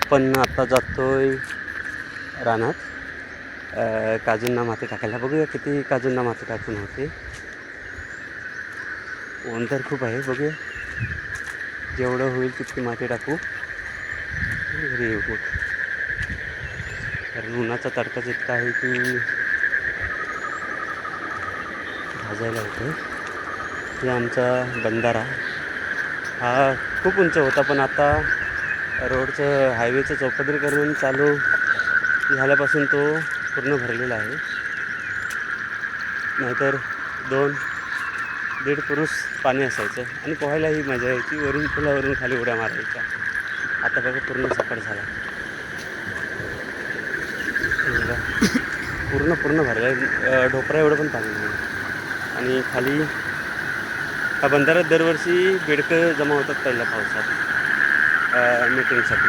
आपण आता जातोय रानात काजूंना माती टाकायला. बघूया किती काजूंना माती टाकून होते. ऊन तर खूप आहे, बघूया जेवढं होईल तितकी माती टाकू घरी येऊ. मग कारण उन्हाचा तडकाच इतका आहे की भाजायला होतं. हे आमचा बंधारा हा खूप उंच होता, पण आता रोडचं हायवेचं चौपदरीकरण चालू झाल्यापासून तो पूर्ण भरलेला आहे. नाहीतर 2-1.5 पुरुष पाणी असायचं आणि पोहायलाही मजा यायची. वरून पुलावरून खाली उड्या मारायच्या. आता बघा पूर्ण सकाळ झाला. पूर्ण भरला आहे. ढोपरा एवढं पण पाणी नाही. आणि खाली हा बंधाऱ्यात दरवर्षी बेडकं जमा होतात पहिल्या पावसात मीटिंगसाठी.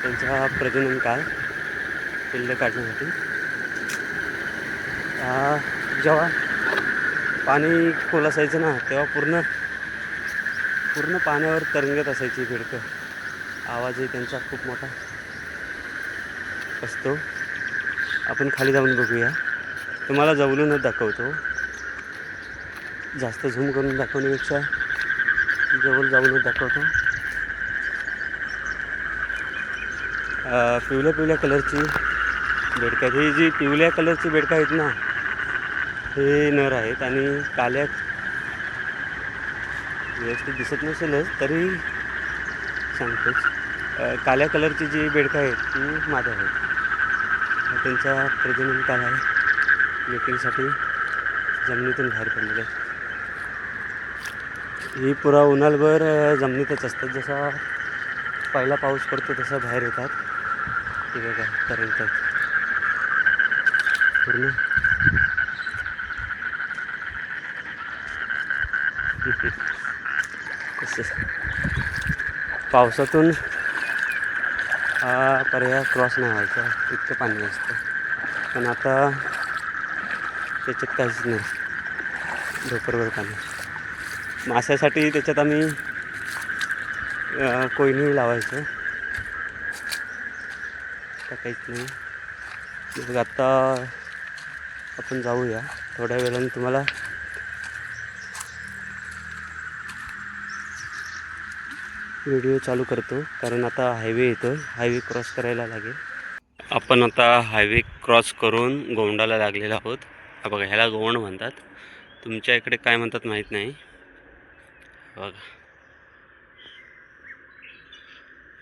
त्यांचा प्रजनन काळ पिल्लं काढण्यासाठी. जेव्हा पाणी खोल असायचं ना, तेव्हा पूर्ण पाण्यावर तरंगत असायची बेडकं. आवाजही त्यांचा खूप मोठा असतो. आपण खाली जाऊन बघूया. तुम्हाला जवळूनच दाखवतो. जास्त झूम करून दाखवण्यापेक्षा जवळ जाऊनच दाखवतो. पिवळ्या कलरची बेडकं आहेत. ही जी पिवळ्या कलरची बेडकं आहेत ना, हे नर आहेत. आणि काल्या व्यवस्थित दिसत नसेलच तरी सांगतोच. काल्या कलरची जी बेडकं आहेत ती माद्या आहेत. त्यांचा प्रजनन काळ आहे. मीटिंगसाठी जमिनीतून बाहेर पडलेले आहेत. ही पुरा उन्हाळभर जमिनीतच असतात. जसा पहिला पाऊस पडतो तसा बाहेर येतात. ते बघा तरंगतात पूर्ण. पावसातून हा पर्याय क्रॉस नाही व्हायचा, इतकं पाणी असतं. पण आता त्याच्यात काहीच नाही, ढोपरभर पाणी. माशासाठी त्याच्यात आम्ही कोयनी लावायचं. आता काहीच नाही. मग आता आपण जाऊया. थोड्या वेळाने तुम्हाला व्हिडिओ चालू करतो, कारण आता हायवे येतो. हायवे क्रॉस करायला लागेल. आपण आता हायवे क्रॉस करून गोंडाला लागलेलो आहोत. हा बघा, ह्याला गोवंड म्हणतात. तुमच्या इकडे काय म्हणतात माहीत नाही. बघा,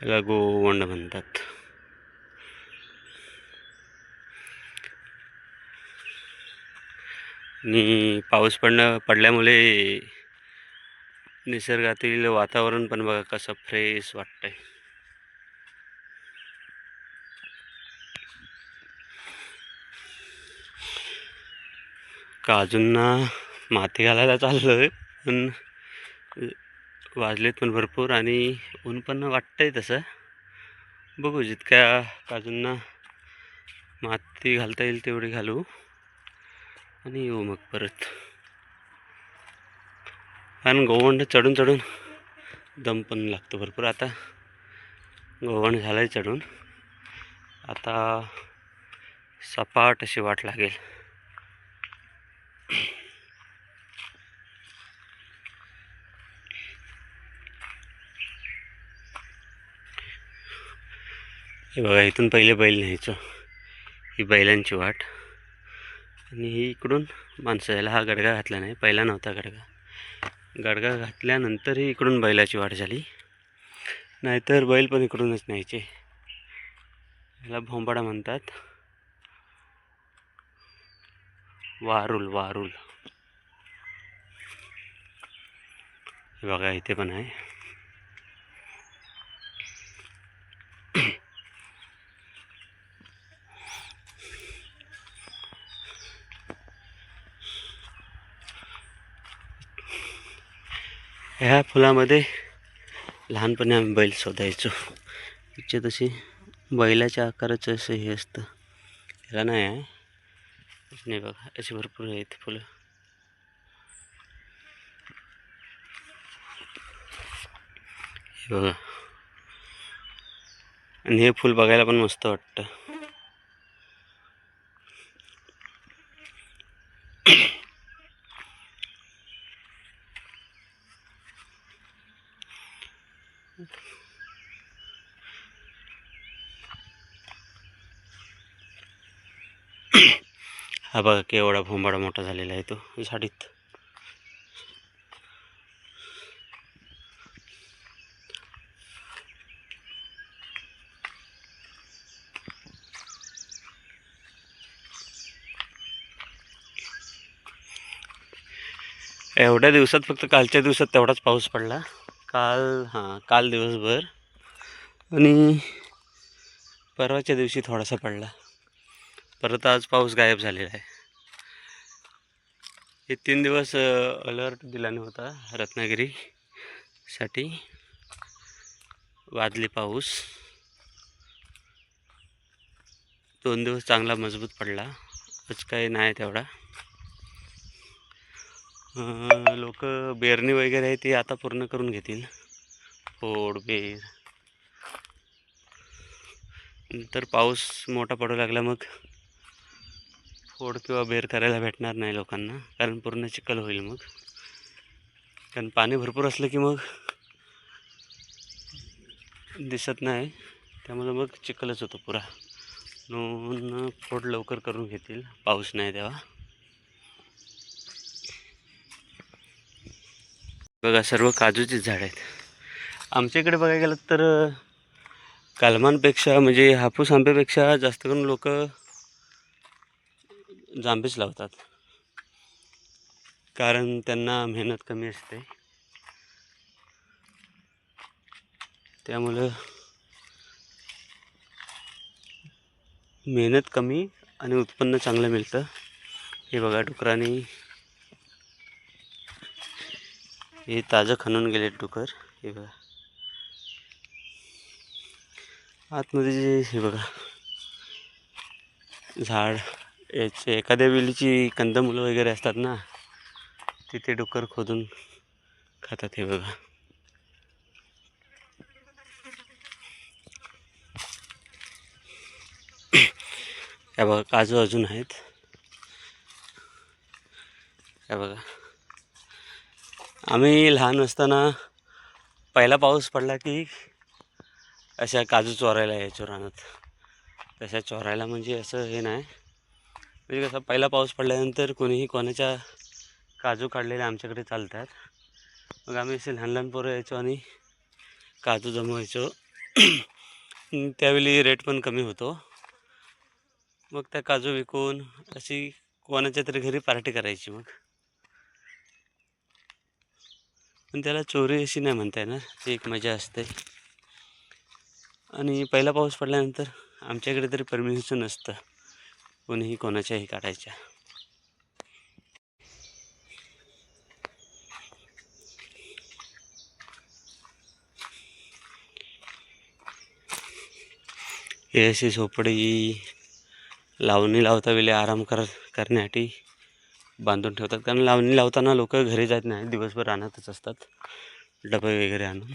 ह्याला गोवंड म्हणतात. आणि पाऊस पडल्यामुळे निसर्गातील वातावरण पण बघा कसं फ्रेश वाटतंय. काजूंना माती घालायला चाललोय, पण वाजलेत पण भरपूर आणि ऊन पण वाटतंय तसं. बघू, जितक्या काजूंना माती घालता येईल तेवढी घालू आणि येऊ मग परत. कारण गोवंड चढून दम पण लागतो भरपूर. आता गोवंड झालंय चढून, आता सपाट अशी वाट लागेल. हे बघा, इथून पहिले बैल न्यायचो. ही बैलांची वाट. आणि ही इकडून माणसं यायला. हा गडगा घातला नाही, पहिला नव्हता गडगा. गडगा घातल्यानंतरही इकडून बैलाची वाट झाली. नाहीतर बैल पण इकडूनच न्यायचे. याला भोंबाडा म्हणतात. वारुल. हे बघा, इथे पण आहे. ह्या फुलामध्ये लहानपणी आम्ही बैल शोधायचो. इथे तशी बैलाच्या आकाराचं असं हे असतं. ह्याला नाही आहे. नाही बघा, अशी भरपूर आहेत फुलं. हे बघा, आणि हे फूल बघायला पण मस्त वाटतं. हा बघा केवढा भोंबाडा मोठा झालेला आहे तो झाडीत. एवढ्या दिवसात फक्त कालच्या दिवसात तेवढाच पाऊस पडला. काल दिवसभर आणि परवाच्या दिवशी थोडासा पडला. परत आज पाऊस गायब झालेला आहे. हे 3 दिवस अलर्ट दिला होता रत्नागिरीसाठी, वादळी पाऊस. 2 दिवस चांगला मजबूत पडला. आज काही नाही तेवढा. लोक बेरणी वगैरे आहे ती आता पूर्ण करून घेतील. फोड बेर नंतर पाऊस मोठा पडू लागला मग फोड किंवा बेर करायला भेटणार नाही लोकांना, कारण पूर्ण चिखल होईल मग. कारण पाणी भरपूर असलं की मग दिसत नाही, त्यामुळे मग चिखलच होतो पुरा. म्हणून फोड लवकर करून घेतील पाऊस नाही तेव्हा. बघा सर्व काजूची झाड आहेत. आमच्या इकडे बघायला गेलं तर कलमांपेक्षा म्हणजे हापूस आंब्यापेक्षा जास्त करून लोक जांभीच लावतात, कारण त्यांना मेहनत कमी असते. त्यामुळं मेहनत कमी आणि उत्पन्न चांगलं मिळतं. हे बघा डुकरांनी हे ताजं खणून गेले डुकर. हे बघा आतमध्ये हे बघा झाड याचे एखाद्या वेलीची कंदमुलं वगैरे असतात ना, तिथे डुकर खोदून खातात. हे बघा हे बघा काजू अजून आहेत. हे बघा आम्ही लहान असताना पहिला पाऊस पडला की अशा काजू चोरायला यायचो रानात. तशा चोरायला म्हणजे असं हे नाही, म्हणजे कसं पहिला पाऊस पडल्यानंतर कोणीही कोणाच्या काजू काढलेले आमच्याकडे चालतात. मग आम्ही असे लहान लहान पोरं यायचो आणि काजू जमवायचो. त्यावेळी रेट पण कमी होतो. मग त्या काजू विकून अशी कोणाच्या तरी घरी पार्टी करायची. मग पण त्याला चोरी अशी नाही म्हणता येणार, ती एक मजा असते. आणि पहिला पाऊस पडल्यानंतर आमच्याकडे तरी परमिशन नसतं कोणीही कोणाच्याही काढायच्या. हे अशी झोपडी लावणी लावता वेळी आराम करण्यासाठी बांधून ठेवतात, कारण लावणी लावताना लोक घरी जात नाही, दिवसभर रानातच असतात डबे वगैरे आणून.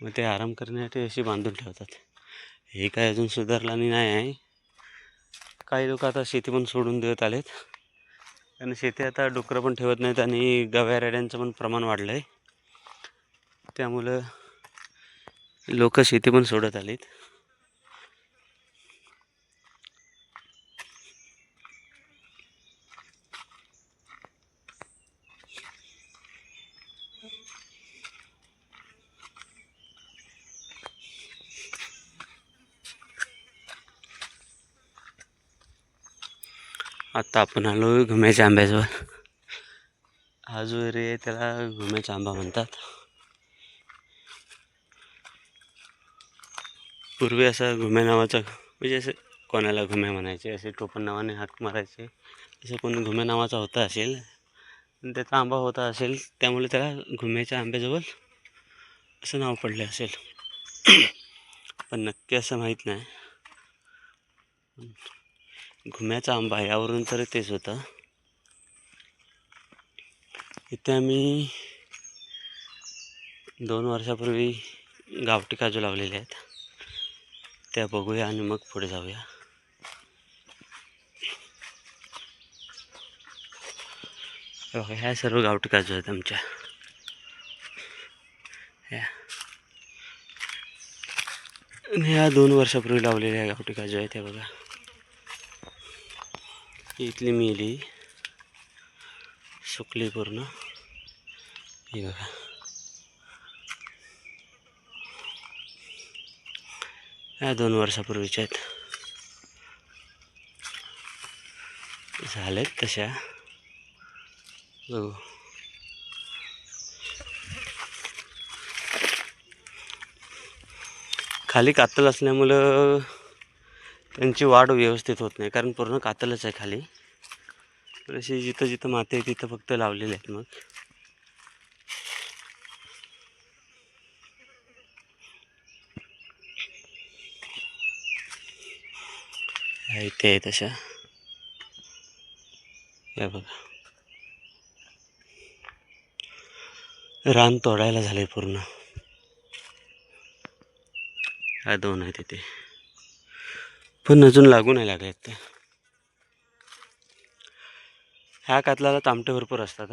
मग ते आराम करण्यासाठी अशी बांधून ठेवतात. हे काय अजून सुधारलं नाही आहे. काही लोक आता शेती पण सोडून देत आलेत, कारण शेती आता डुकरं पण ठेवत नाहीत आणि गव्या रेड्यांचं पण प्रमाण वाढलं आहे. त्यामुळं लोक शेती पण सोडत आलीत. आता आपण आलो घुम्याच्या आंब्याजवळ. हा जो एरिया आहे त्याला घुम्याचा आंबा म्हणतात. पूर्वी असा घुम्या नावाचा, म्हणजे असं कोणाला घुम्या म्हणायचे, असे टोपण नावाने हाक मारायचे. असं कोणी घुम्या नावाचा होता असेल आणि त्याचा आंबा होता असेल, त्यामुळे त्याला घुम्याच्या आंब्याजवळ असं नाव पडलं असेल. पण नक्की असं माहीत नाही. घुम्याचा आंबा यावरून तर तेच होतं. इथे आम्ही 2 वर्षापूर्वी गावठी काजू लावलेले आहेत. त्या बघूया आणि मग पुढे जाऊया. ह्या सर्व गावठी काजू आहेत आमच्या. ह्या 2 वर्षापूर्वी लावलेल्या गावठी काजू आहेत. त्या बघा, इथली मिली सुकली पूर्ण. ही बघा, ह्या 2 वर्षापूर्वीच्या आहेत. झालेत तशा. बघू, खाली कातल असल्यामुळं त्यांची वाढ व्यवस्थित होत नाही, कारण पूर्ण कातलच आहे खाली. अशी जिथं जिथं माती आहे तिथं फक्त लावलेले आहेत. मग इथे आहे तशा. या बघा, रान तोडायला झाले पूर्ण. हा 2 आहे तिथे, पण अजून लागू नाही लागले ते. ह्या कातलाला तामटे भरपूर असतात.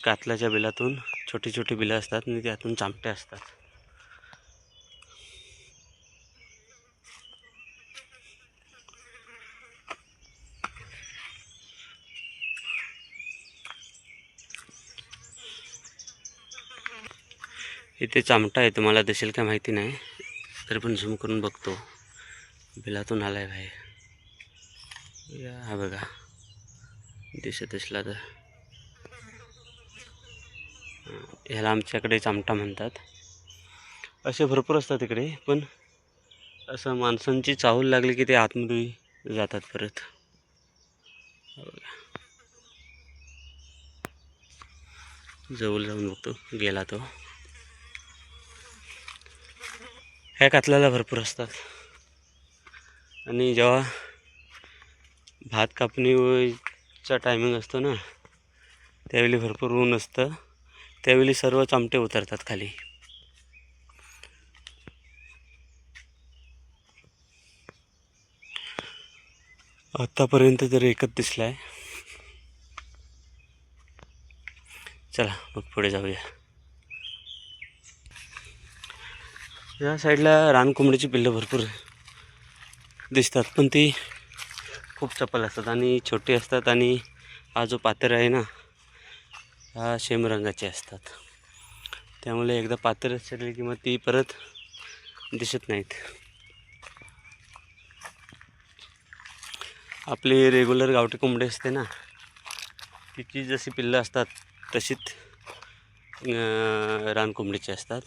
कातलाच्या बिलातून छोटी छोटी बिलं असतात आणि त्यातून चामटे असतात. इथे चामटा आहे, तुम्हाला दिसेल का माहिती नाही, तरी पण झूम करून बघतो. बिलातून आलाय बाहेर. हा बघा, दिसत असला तर. ह्याला आमच्याकडे चामटा म्हणतात. असे भरपूर असतात इकडे, पण असं माणसांची चाहूल लागली की ते आतमध्ये जातात परत. जवळ जाऊन बघतो, गेला तो. ह्या कातलाला भरपूर असतात. आणि जेव्हा भात कापणीचा टायमिंग असतो ना, त्यावेळी भरपूर ऊन असतं. त्यावेळी सर्व चामटे उतरतात खाली. आतापर्यंत तर एकच दिसलाय. चला मग पुढे जाऊया. या साईडला रानकोंबडीची पिल्लं भरपूर दिसतात, पण ती खूप चपल असतात आणि छोटी असतात. आणि हा जो पातेर आहे ना, हा शेम रंगाचे असतात. त्यामुळे एकदा पातेर चढली की मग ती परत दिसत नाहीत. आपली रेग्युलर गावठी कोंबडी असते ना, तिची जशी पिल्लं असतात तशीच रानकोंबडीची असतात.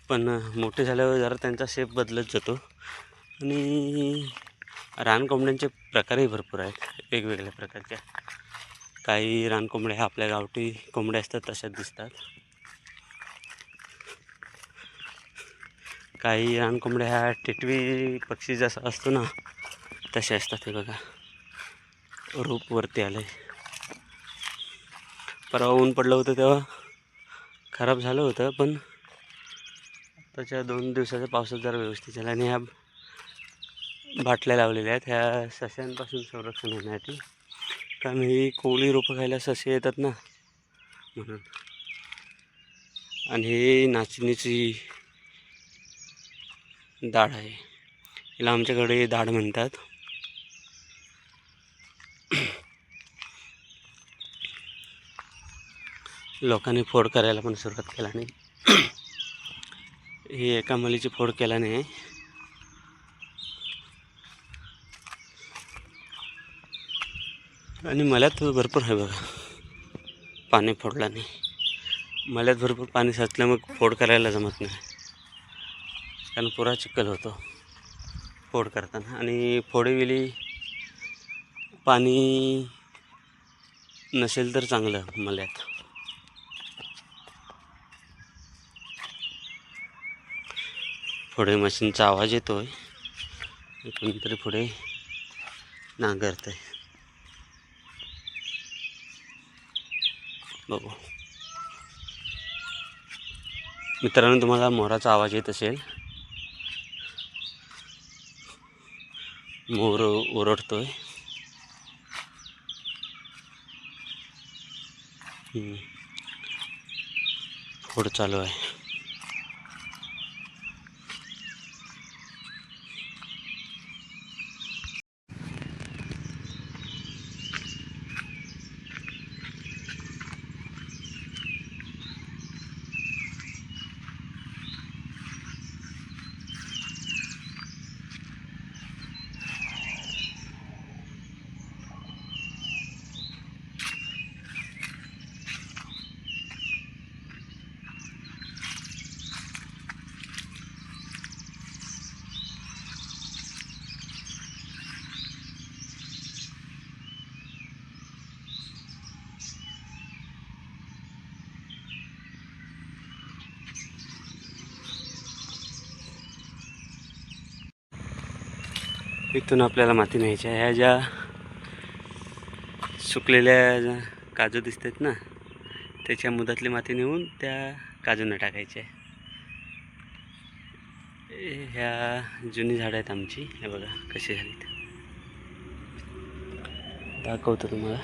पण मोठे झाल्यावर जरा त्यांचा शेप बदलत जातो. आणि रानकोंबड्यांचे प्रकारही भरपूर आहेत, वेगवेगळ्या प्रकारच्या. काही रानकोंबड्या ह्या आपल्या गावठी कोंबड्या असतात तशाच दिसतात. काही रानकोंबड्या ह्या टिटवी पक्षी जसा असतो ना तसे असतात. हे बघा, रूप वरती आलंय. परवा ऊन पडलं होतं तेव्हा खराब झालं होतं, पण त्याच्या 2 दिवसाच्या पावसात जरा व्यवस्थित झाला. आणि ह्या बाटल्या लावलेल्या आहेत ह्या सस्यांपासून संरक्षण होण्यासाठी. कारण ही कोवळी रोपं खायला ससे येतात ना, म्हणून. आणि ही नाचणीची डाळ आहे, हिला आमच्याकडे डाळ म्हणतात. लोकांनी फोड करायला पण सुरुवात केला नाही. ही एका मलीची फोड केल्याने आणि मल्यात भरपूर आहे बघा, पाणी फोडला नाही. मल्यात भरपूर पाणी साचलं, मग फोड करायला जमत नाही, कारण पुरा चिखल होतो फोड करताना. आणि फोडेवेळी पाणी नसेल तर चांगलं मल्यात. पुढे मशीनचा आवाज येतोय, कोणीतरी पुढे नांगरतंय. बघू, मित्रांनो, तुम्हाला मोराचा आवाज येत असेल. मोर ओरडतोय. फोड चालू आहे. इथून आपल्याला माती न्यायची आहे. ह्या ज्या सुकलेल्या काजू दिसतात ना, त्याच्या मुदातली माती नेऊन त्या काजूंना टाकायची आहे. ह्या जुनी झाडं आहेत आमची. हे बघा कशी झालीत, दाखवतो तुम्हाला.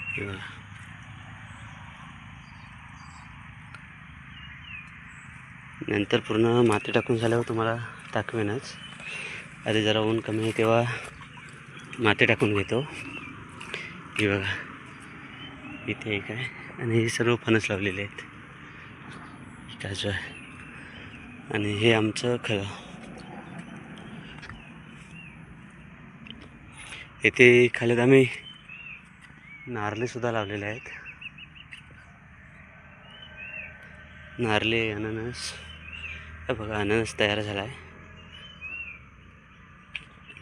हे बघा. नंतर पूर्ण माती टाकून झाल्यावर तुम्हाला दाखवेनच. आधी जरा ऊन कमी आहे तेव्हा माती टाकून घेतो. हे बघा, इथे एक आहे आणि हे सर्व फणस लावलेले आहेत. काजू आहे आणि हे आमचं खरं. इथे खालीत आम्ही नारळीसुद्धा लावलेले आहेत. नारळे, अननस. हे बघा, अननस तयार झाला आहे.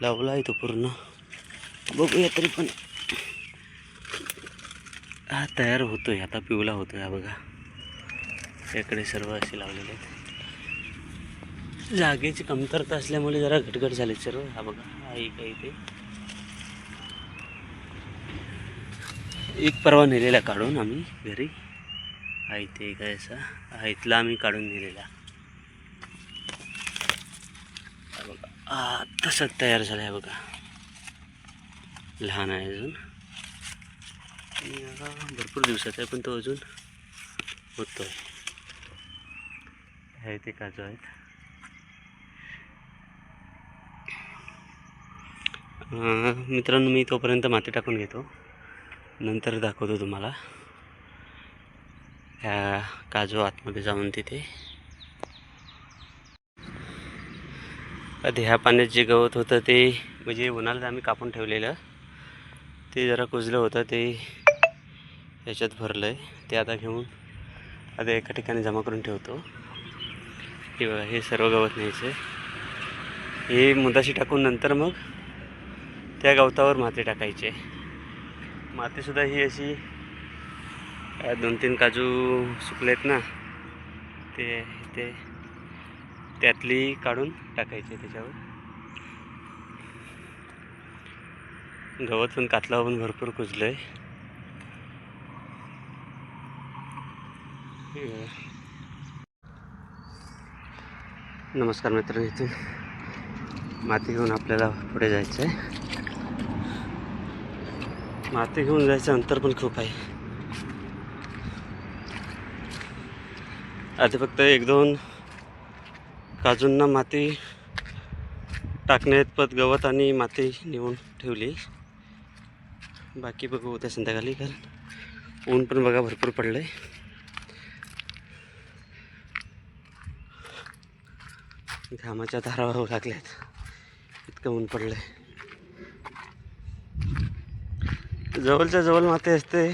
लावला आहे तो पूर्ण. बघूया तरी पण हा तयार होतोय. आता पिवला होतोय. हा बघा, याकडे सर्व असे लावलेले आहेत. जागेची कमतरता असल्यामुळे जरा घटघट झाले सर्व. हा बघा, हा एक आहे इथे. एक परवा नेलेला काढून आम्ही घरी. हा इथे एक आहे असा. हा इथला आम्ही काढून नेलेला. हा बघा, हा तसंच तयार झाला आहे बघा. लहान आहे अजून. भरपूर दिवसाचा आहे पण तो अजून होतोय. हे ते काजू आहेत. मित्रांनो, मी तोपर्यंत माती टाकून घेतो. नंतर दाखवतो तुम्हाला ह्या काजू आतमध्ये जाऊन. तिथे आधी ह्या पाण्यात जे गवत होतं ते म्हणजे उन्हाळ्यात आम्ही कापून ठेवलेलं, ते जरा कुजलं होतं. ते ह्याच्यात भरलं आहे. ते आता घेऊन आता एका ठिकाणी जमा करून ठेवतो. हे बघा, हे सर्व गवत न्यायचं आहे. हे मुदाशी टाकून नंतर मग त्या गवतावर माती टाकायची. मातीसुद्धा ही अशी 2-3 काजू सुकलेत ना, ते त्यातली काढून टाकायची त्याच्यावर. गवत पण कातला पण भरपूर कुजलंय. नमस्कार मित्रांनो, इथून माती घेऊन आपल्याला पुढे जायचं आहे. माती घेऊन जायचं अंतर पण खूप आहे. आधी फक्त 1-2 काजूंना माती टाकण्यात पत गवत आणि माती नेऊन ठेवली. बाकी बघू उद्या संध्याकाळी, कारण ऊन पण बघा भरपूर पडलंय. घामाच्या धारा वाहू लागल्यात, इतकं ऊन पडलंय. जवळच्या जवळ माती असते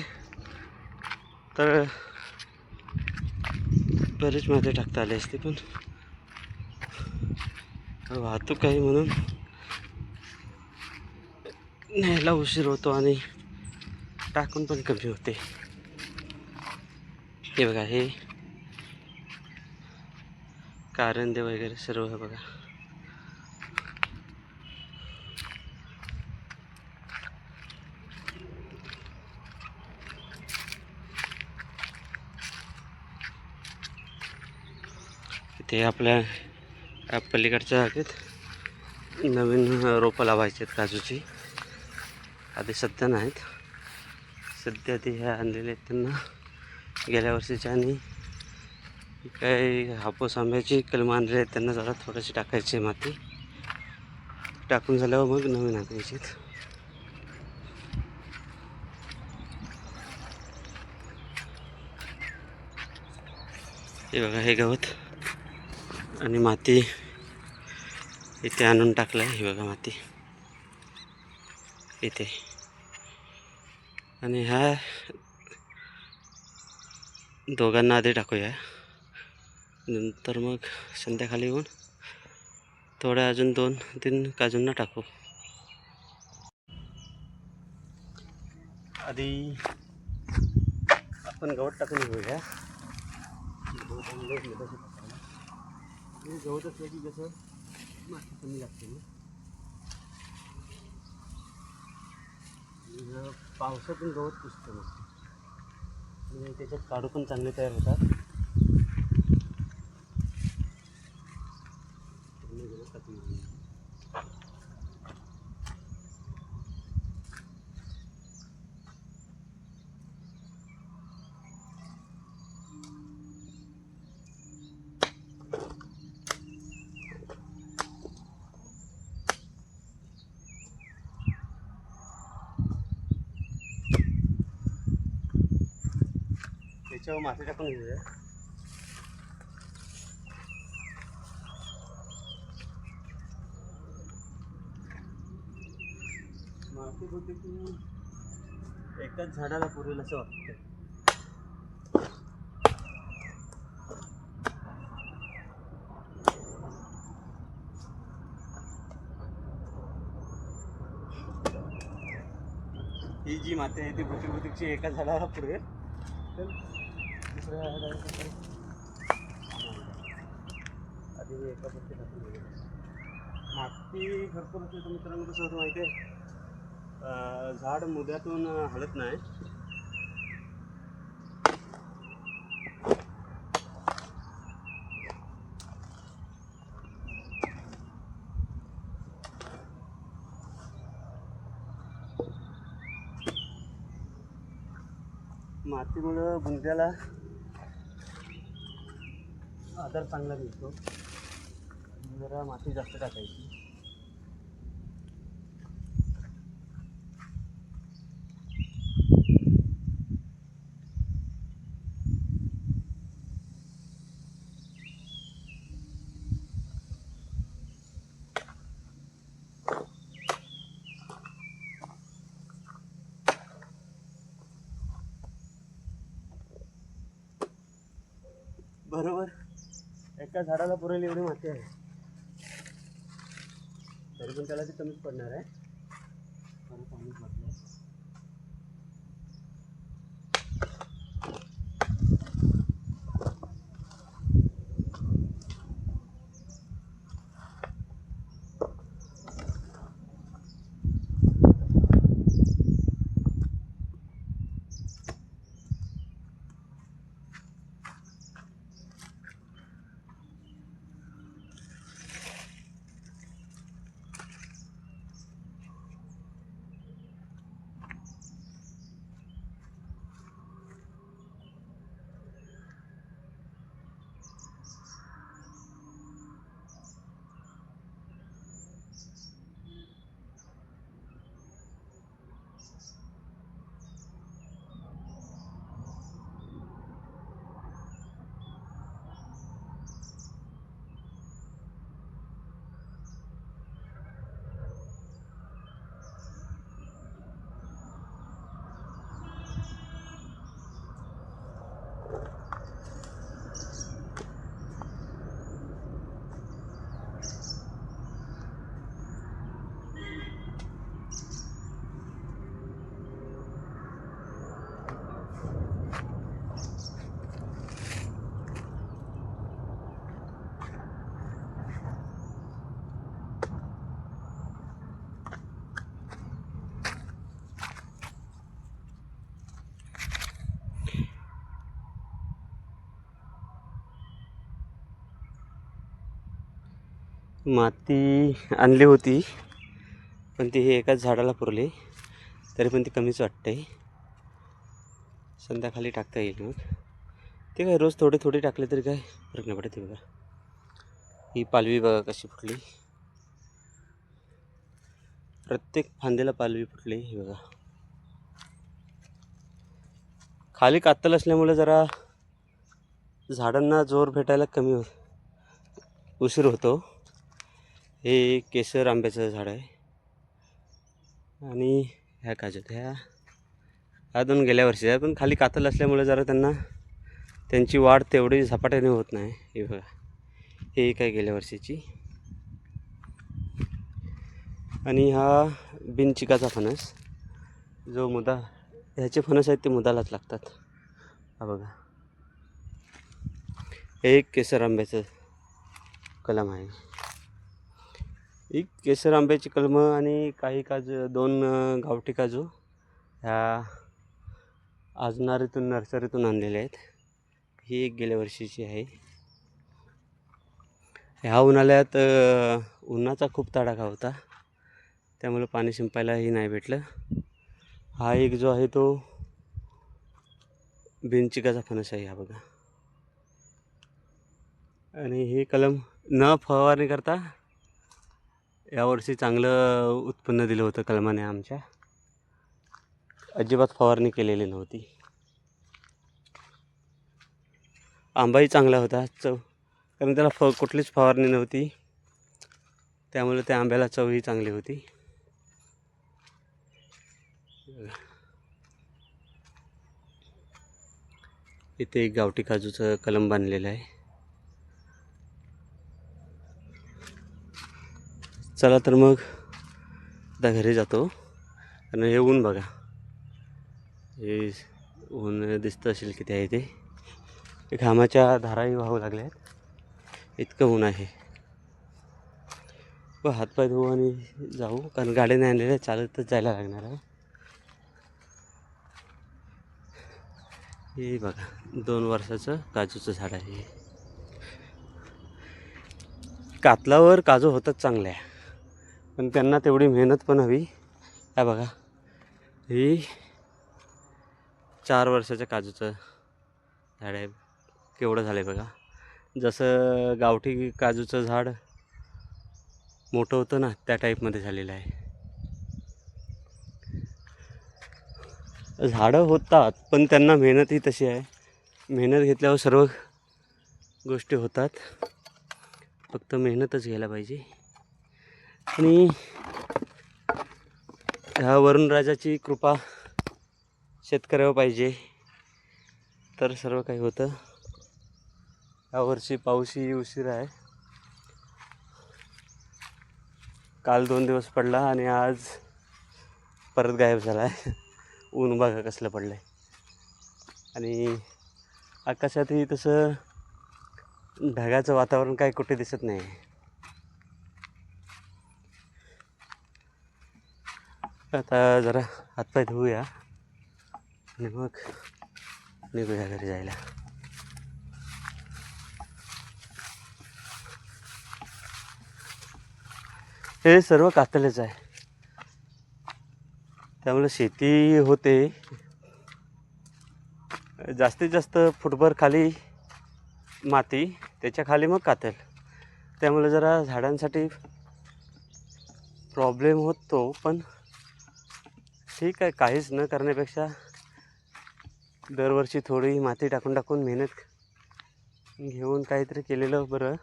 तर बरीच माती टाकता आली असते, पण वाहतूक आहे म्हणून न्यायला उशीर होतो आणि टाकून पण कमी होते. हे बघा, हे कारंदे वगैरे सर्व. हे बघा, ते आपल्या पलीकडच्या जागेत नवीन रोपं लावायचे आहेत काजूची. आधी सध्या नाहीत, सध्या ते ह्या आणलेले आहेत त्यांना गेल्या वर्षीच्या, आणि काही हापूस आंब्याची कलमं आणलेली आहेत त्यांना जरा थोडीशी टाकायची माती. टाकून झाल्यावर मग नवीन आणायची. हे बघा, हे गवत आणि माती इथे आणून टाकलं आहे. हे बघा माती इथे, आणि ह्या दोघांना आधी टाकूया, नंतर मग संध्याकाळी येऊन थोड्या अजून 2-3 काजूंना टाकू. आधी आपण गवत टाकून घेऊया. गवत असलं की कसं माती कमी लागते ना, पावसातून गवत पुसतं मग, म्हणजे त्याच्यात काढू पण चांगले तयार होतात. त्याच्यावर माती टाकून घेऊया. माती होते की एकाच झाडाला पुरेल असं वाटतं. ही जी माती आहे ती बुटिकची एका झाडाला पुरेल, तर दुसऱ्या झाडाला आधी एका पत्ती टाकून घेऊया. माती भरपूर असेल तर मित्रांनो कसं होतं माहिती आहे, झाड मुद्यातून हलत नाही. मातीमुळं बुंद्याला आधार चांगला मिळतो. जरा माती जास्त टाकायची. बरोबर एका झाडाला पुरेल एवढी माती आहे, तरी पण त्याला ती कमीच पडणार आहे. पाणी म्हटलं माती आणली होती पण ती हे एकाच झाडाला पुरली, तरी पण ती कमीच वाटते. संध्याकाळी टाकता येईल मग. ते काय रोज थोडे थोडे टाकले तरी काय फरक नाही पडत. बघा ही पालवी बघा कशी फुटली, प्रत्येक फांद्याला पालवी फुटली. ही बघा खाली कातल असल्यामुळे जरा झाडांना जोर भेटायला उशीर होतो. हे केसर आंब्याचं झाड आहे आणि ह्या काजूत ह्या दोन गेल्या वर्षी आहे, पण खाली कातल असल्यामुळे जरा त्यांची वाढ तेवढी झपाट्याने होत नाही. हे बघा हे काय गेल्या वर्षीची. आणि हा बिनचिकाचा फणस, जो ह्याचे फणस आहेत ते मुदालाच लागतात. हा बघा हे एक केसर आंब्याचं कलम आहे. एक केसर आंब्याची कलमं आणि काही काजू, 2 गावठी काजू ह्या आजनारीतून नर्सरीतून आणलेल्या आहेत. ही एक गेल्या वर्षीची आहे. ह्या उन्हाळ्यात उन्हाचा खूप तडाखा होता, त्यामुळे पाणी शिंपायलाही नाही भेटलं. हा एक जो आहे तो बिनचिकाचा फणस आहे. हा बघा. आणि हे कलम न फवारणी करता यावर्षी चांगलं उत्पन्न दिलं होतं कलमाने. आमच्या अजिबात फवारणी केलेली नव्हती. आंबाही चांगला होता, कारण त्याला कुठलीच फवारणी नव्हती, त्यामुळे त्या आंब्याला चवही चांगली होती. इथे एक गावठी काजूचं कलम बांधलेलं आहे. चला तर मग आता घरी जातो. आणि हे ऊन बघा, हे ऊन दिसतं असेल किती आहे ते घामाच्या धाराही वाहू लागल्या आहेत, इतकं ऊन आहे. व हातपाय धुवू आणि जाऊ, कारण गाडी नाही आणलेल्या, चालतच जायला लागणार आहे. हे बघा 2 वर्षाचं काजूचं झाड आहे. कातलावर काजू होतात चांगल्या, पण त्यांना तेवढी मेहनत पण हवी. हा बघा ही 4 वर्षाच्या काजूचं झाड आहे. केवढं झालं आहे बघा. जसं गावठी काजूचं झाड मोठं होतं ना, त्या टाईपमध्ये झालेलं आहे. झाडं होतात पण त्यांना मेहनतही तशी आहे. मेहनत घेतल्यावर सर्व गोष्टी होतात, फक्त मेहनतच घ्यायला पाहिजे. आणि ह्या वरुणराजाची कृपा शेतकऱ्यावर पाहिजे तर सर्व काही होतं. यावर्षी पाऊसही उशीर आहे. काल 2 दिवस पडला आणि आज परत गायब झाला आहे. ऊन बघा कसलं पडलं आहे. आणि आकाशातही तसं ढगाचं वातावरण काय कुठे दिसत नाही. आता जरा हातपाय धुवूया आणि मग निघूया घरी जायला. हे सर्व कातलेच आहे, त्यामुळे शेती होते. जास्तीत जास्त फुटभर खाली माती, त्याच्या खाली मग कातल, त्यामुळे जरा झाडांसाठी प्रॉब्लेम होतो. पण ठीक आहे, काहीच न करण्यापेक्षा दरवर्षी थोडी माती टाकून मेहनत घेऊन काहीतरी केलेलं बरं.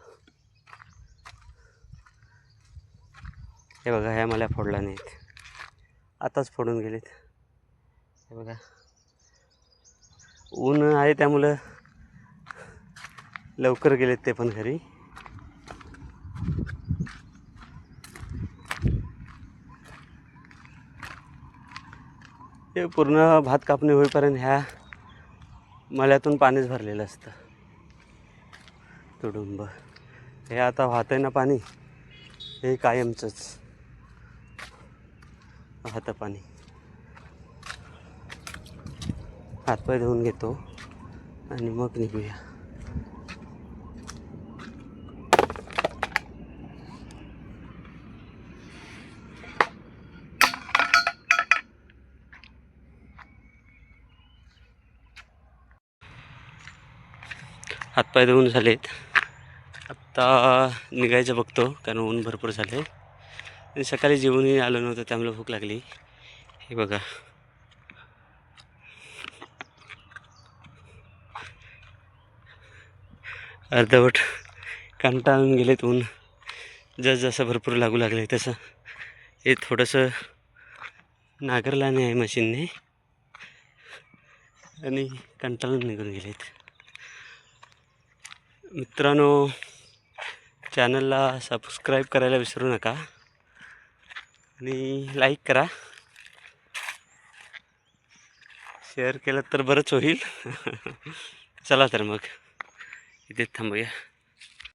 हे बघा ह्या मला फोडला नाहीत, आताच फोडून गेलेत. हे बघा ऊन आहे त्यामुळं लवकर गेलेत ते पण घरी. हे पूर्ण भात कापणी होईपर्यंत ह्या मळ्यातून पाणीच भरलेलं असतं तुडुंब. हे आता वाहतंय ना पाणी, हे कायमचंच वाहतं पाणी. हातपाय धुवून घेतो आणि मग निघूया. हातपाय धुवून झालेत. आत्ता निघायचं बघतो कारण ऊन भरपूर झाले आणि सकाळी जेवणही आलं नव्हतं त्यामुळे भूक लागली. हे बघा अर्धवट कंटाळून गेलेत. ऊन जसं भरपूर लागू लागले तसं हे थोडंसं नांगरला नाही आहे मशीनने आणि कंटाळून निघून गेलेत. मित्रांनो, चॅनलला सबस्क्राईब करायला विसरू नका आणि लाईक करा. शेअर केलं तर बरंच होईल. चला तर मग इथेच थांबूया.